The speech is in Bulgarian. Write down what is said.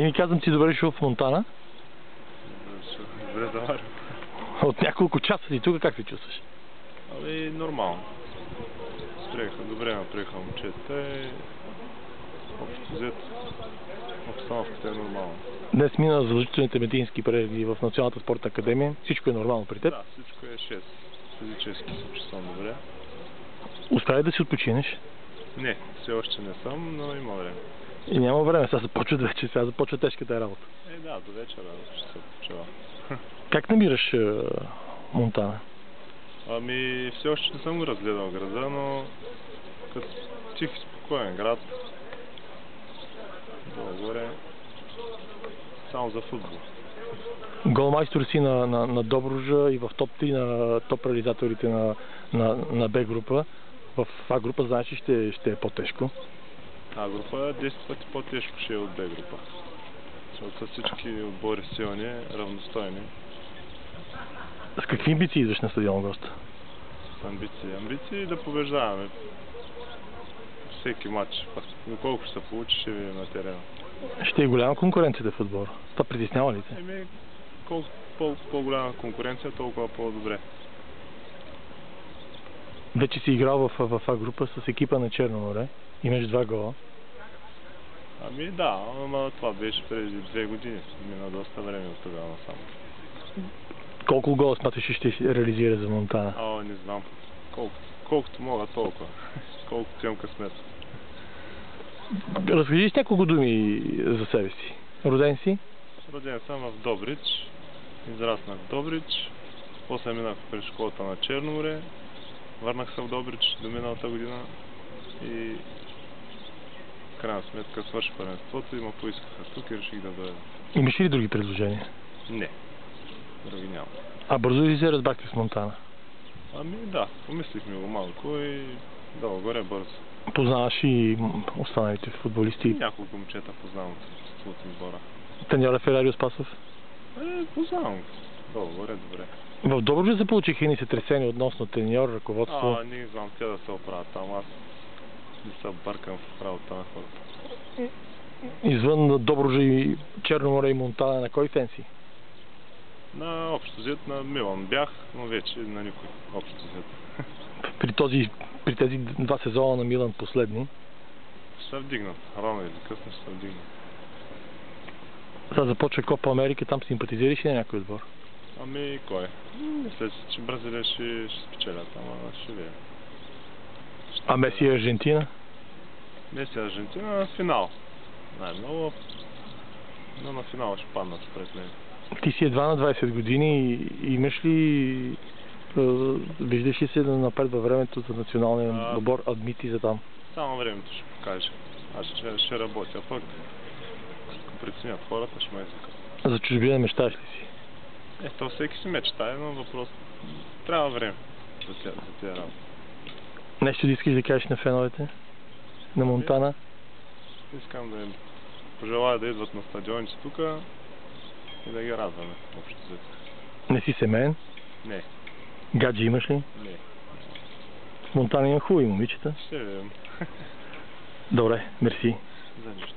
И ми казвам, ти добре шел в Монтана? Добре заваря. От няколко часа си тук, как се чувстваш? Ами нормално. Приеха, добре наприеха момчета и общо взето обстановката е нормална. Днес мина задължителните медицински прегледи в Националната спортна академия. Всичко е нормално при теб? Да, всичко е 6. Физически се чувствам добре. Успя да си отпочинеш? Не, все още не съм, но има време. И няма време, сега започват вече, сега започва тежката работа. Да, до вечера ще се почива. Как намираш Монтана? Ами, все още не съм го разгледал града, но като тих и спокоен град, долу-горе, само за футбол. Голмайстор си на Добруджа и в топ 3 на топ реализаторите на Б група. В А група, знаеш, ще е по-тежко. А група 10 пъти по-тежко ще е от Б група. Защото са всички отбори силни, равностойни. С какви амбиции идваш на стадион Госта? С амбиции. Амбиции да побеждаваме. Всеки матч. Доколко ще се получи, ще видим на терена. Ще е голяма конкуренцията в отбора. Това притеснява ли те? Еми, колкото по-голяма конкуренция, толкова по-добре. Вече си играл в А група с екипа на Черно море. Имаш 2 гола. Ами да, но това беше преди 2 години. Мина доста време от тогава насам. Колко гола смяташ, ще реализира за Монтана? Не знам. Колкото мога, толкова. Колкото имам късмет. Разкажи с няколко думи за себе си. Роден си? Роден съм в Добрич. Израснах в Добрич. После минах през школата на Черно море. Върнах се в Добрич до миналата година и в крайна сметка свърши първенството и ме поискаха тук и реших да дойда. Имаш ли други предложения? Не. Други няма. А бързо ли се разбрахте с Монтана? Ами да, помислихме го малко и долу-горе бързо. Познаваш и останалите футболисти? Няколко момчета познавам от отбора. Треньора Ферарио Спасов? Познавам го. Долу-горе добре. В Добруджа се получиха и сътресения относно треньор, ръководство? Не знам те да се оправят там. Аз не се бъркам в работа на хората. Извън Добруджа и Черно море и Монтана, на кой фен си? На общо взет на Милан бях, но вече на никой общо взет. При тези 2 сезона на Милан последни? Ще се вдигнат. Рано или късно ще се вдигнат. Сега започва Копа Америка, там симпатизираш ли на някой отбор? Ами кой? Мисля, че Бразилия ще спечелят, ама ще видим. А Меси и Аржентина? Меси и Аржентина на финал. Най-много, но на финал ще паднат според мен. Ти си едва на 20 години и имаш ли... виждаш ли се да напред във времето за националния отбор, адмити за там? Само времето ще покаже. Аз ще работя, пък ако преценят хората, ще ме искат. За чужбина мечтаеш ли си? То всеки си мечтае, но въпрос трябва време за тия работа. Нещо да искаш да кажеш на феновете? На Монтана? Искам да им пожелая да идват на стадионите тук и да ги радваме общо взето. Не си семейен? Не. Гаджи имаш ли? Не. В Монтана има хубави момичета. Ще видим. Добре, мерси. За нищо.